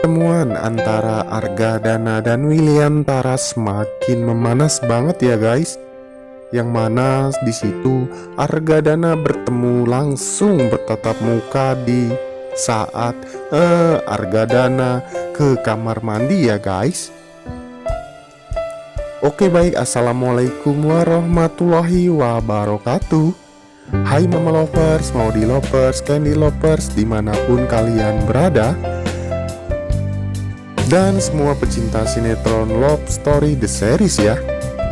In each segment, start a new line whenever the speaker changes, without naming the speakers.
Pertemuan antara Argadana dan Wiliantara semakin memanas banget ya guys. Yang mana di situ Argadana bertemu langsung bertatap muka di saat Argadana ke kamar mandi ya guys. Oke baik, assalamualaikum warahmatullahi wabarakatuh. Hai mama lovers, Maudi lovers, Candy lovers, dimanapun kalian berada, dan semua pecinta sinetron Love Story The Series ya.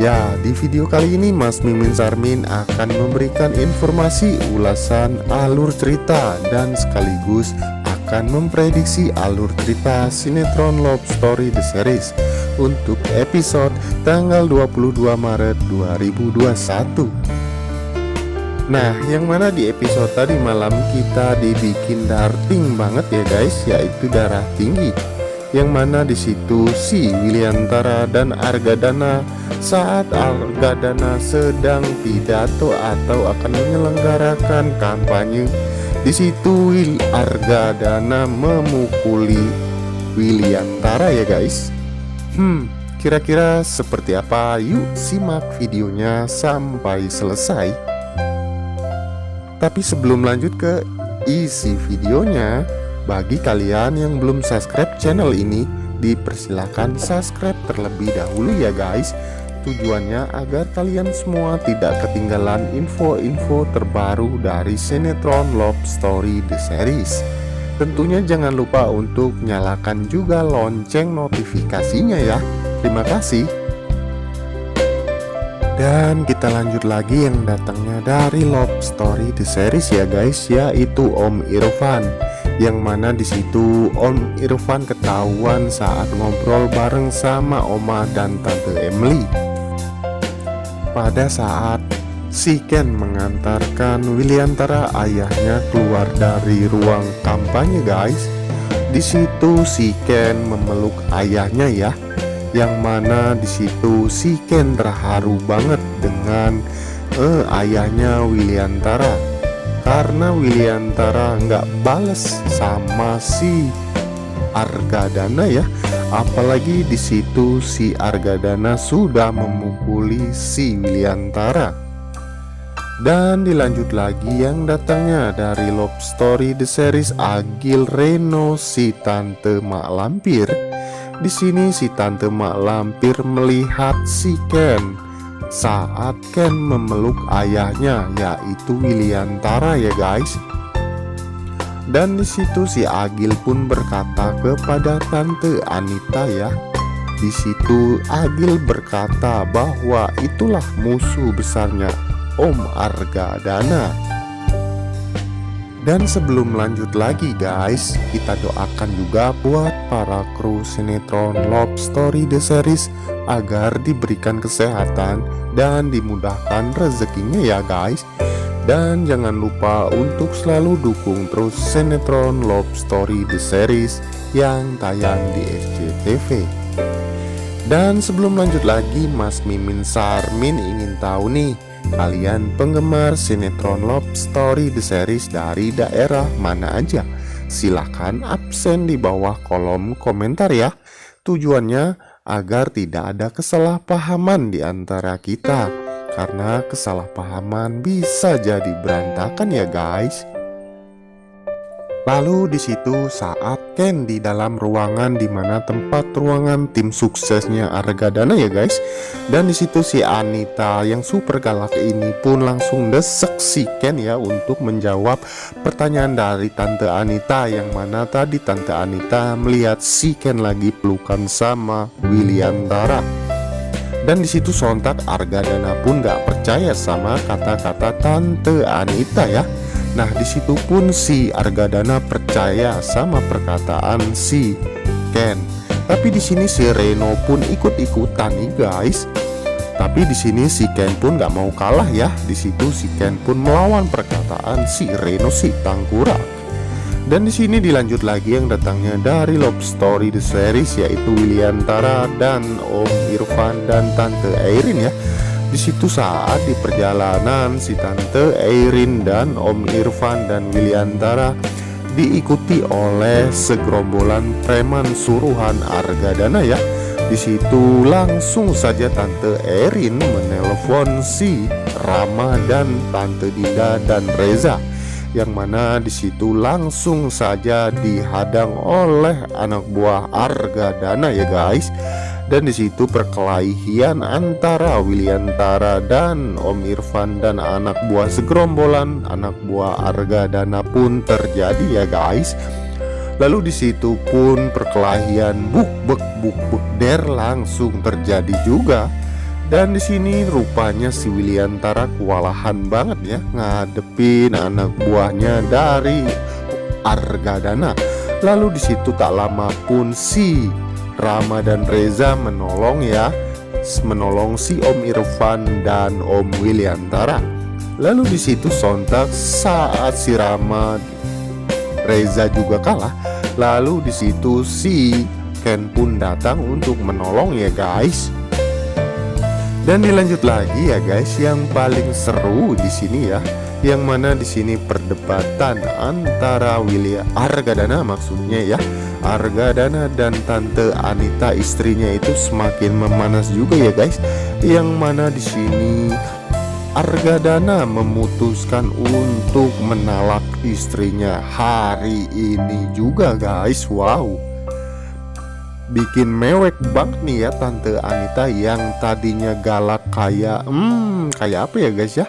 Ya, di video kali ini Mas Mimin Sarmin akan memberikan informasi ulasan alur cerita dan sekaligus akan memprediksi alur cerita sinetron Love Story The Series untuk episode tanggal 22 Maret 2021. Nah, yang mana di episode tadi malam kita dibikin darting banget ya guys, yaitu darah tinggi. Yang mana di situ si Wiliantara dan Argadana saat Argadana sedang pidato atau akan menyelenggarakan kampanye. Di situ Argadana memukuli Wiliantara ya guys. Kira-kira seperti apa? Yuk simak videonya sampai selesai. Tapi sebelum lanjut ke isi videonya, bagi kalian yang belum subscribe channel ini, dipersilakan subscribe terlebih dahulu ya guys. Tujuannya agar kalian semua tidak ketinggalan info-info terbaru dari sinetron Love Story The Series. Tentunya jangan lupa untuk nyalakan juga lonceng notifikasinya ya. Terima kasih. Dan kita lanjut lagi yang datangnya dari Love Story The Series ya guys, yaitu Om Irfan. Yang mana di situ Om Irfan ketahuan saat ngobrol bareng sama Oma dan Tante Emily. Pada saat si Ken mengantarkan Wiliantara ayahnya keluar dari ruang kampanye guys. Di situ si Ken memeluk ayahnya ya. Yang mana di situ si Ken terharu banget dengan ayahnya Wiliantara, karena Wiliantara nggak bales sama si Argadana ya. Apalagi di situ si Argadana sudah memukuli si Wiliantara. Dan dilanjut lagi yang datangnya dari Love Story The Series Agil Reno si Tante Mak Lampir. Di sini si Tante Mak Lampir melihat si Ken saat Ken memeluk ayahnya, yaitu Wiliantara ya guys. Dan di situ si Agil pun berkata kepada Tante Anita ya. Di situ Agil berkata bahwa itulah musuh besarnya Om Argadana. Dan sebelum lanjut lagi guys, kita doakan juga buat para kru sinetron Love Story The Series agar diberikan kesehatan dan dimudahkan rezekinya ya guys. Dan jangan lupa untuk selalu dukung terus sinetron Love Story The Series yang tayang di SCTV. Dan sebelum lanjut lagi, Mas Mimin Sarmin ingin tahu nih, kalian penggemar sinetron Love Story The Series dari daerah mana aja? Silahkan absen di bawah kolom komentar ya. Tujuannya agar tidak ada kesalahpahaman di antara kita, karena kesalahpahaman bisa jadi berantakan ya guys. Lalu di situ saat Ken di dalam ruangan di mana tempat ruangan tim suksesnya Argadana ya guys. Dan di situ si Anita yang super galak ini pun langsung desek si Ken ya untuk menjawab pertanyaan dari Tante Anita, yang mana tadi Tante Anita melihat si Ken lagi pelukan sama Wiliantara. Dan di situ sontak Argadana pun gak percaya sama kata-kata Tante Anita ya. Nah di situ pun si Argadana percaya sama perkataan si Ken. Tapi di sini si Reno pun ikut-ikutan nih guys. Tapi di sini si Ken pun gak mau kalah ya. Di situ si Ken pun melawan perkataan si Reno si Tangkurak. Dan di sini dilanjut lagi yang datangnya dari Love Story The Series, yaitu Wiliantara dan Om Irfan dan Tante Airin ya. Di situ saat di perjalanan si Tante Airin dan Om Irfan dan Wiliantara diikuti oleh segerombolan preman suruhan Argadana ya. Di situ langsung saja Tante Erin menelpon si Rama dan Tante Dinda dan Reza, yang mana di situ langsung saja dihadang oleh anak buah Argadana ya guys. Dan di situ perkelahian antara Wiliantara dan Om Irfan dan anak buah segerombolan anak buah Argadana pun terjadi ya guys. Lalu di situ pun perkelahian buk buk der langsung terjadi juga. Dan di sini rupanya si Wiliantara kewalahan banget ya ngadepin anak buahnya dari Argadana. Lalu di situ tak lama pun si Rama dan Reza menolong si Om Irfan dan Om Wiliantara. Lalu di situ sontak saat si Rama Reza juga kalah. Lalu di situ si Ken pun datang untuk menolong ya guys. Dan dilanjut lagi ya guys, yang paling seru di sini ya, yang mana di sini perdebatan antara Argadana maksudnya ya, Argadana dan Tante Anita istrinya itu semakin memanas juga ya guys. Yang mana di sini Argadana memutuskan untuk menalak istrinya hari ini juga guys. Wow, bikin mewek banget nih ya Tante Anita yang tadinya galak kayak apa ya guys ya.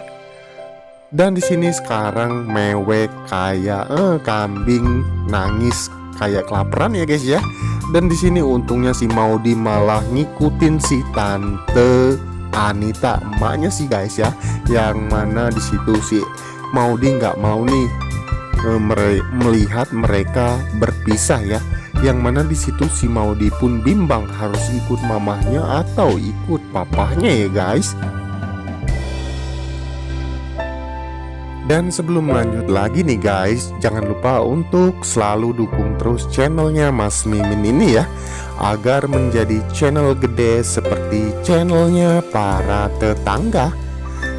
Dan di sini sekarang mewek kayak kambing nangis kayak kelaparan ya guys ya. Dan di sini untungnya si Maudi malah ngikutin si Tante Anita, emaknya sih guys ya. Yang mana di situ si Maudi nggak mau nih melihat mereka berpisah ya. Yang mana di situ si Maudi pun bimbang harus ikut mamahnya atau ikut papahnya ya guys. Dan sebelum lanjut lagi nih guys, jangan lupa untuk selalu dukung terus channelnya Mas Mimin ini ya, agar menjadi channel gede seperti channelnya para tetangga.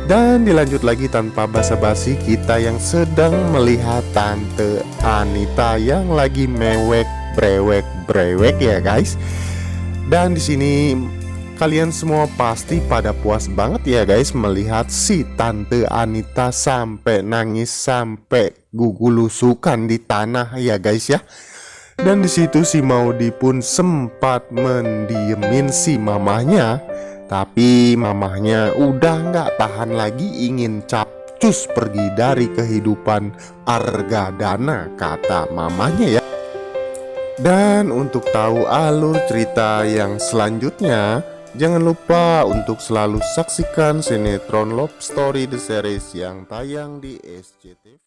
Dan dilanjut lagi tanpa basa-basi, kita yang sedang melihat Tante Anita yang lagi mewek brewek ya guys. Dan di sini kalian semua pasti pada puas banget ya guys melihat si Tante Anita sampai nangis, sampai gugulusukan di tanah ya guys ya. Dan di situ si Maudi pun sempat mendiemin si mamahnya, tapi mamahnya udah nggak tahan lagi, ingin capcus pergi dari kehidupan Argadana kata mamahnya ya. Dan untuk tahu alur cerita yang selanjutnya, jangan lupa untuk selalu saksikan sinetron Love Story The Series yang tayang di SCTV.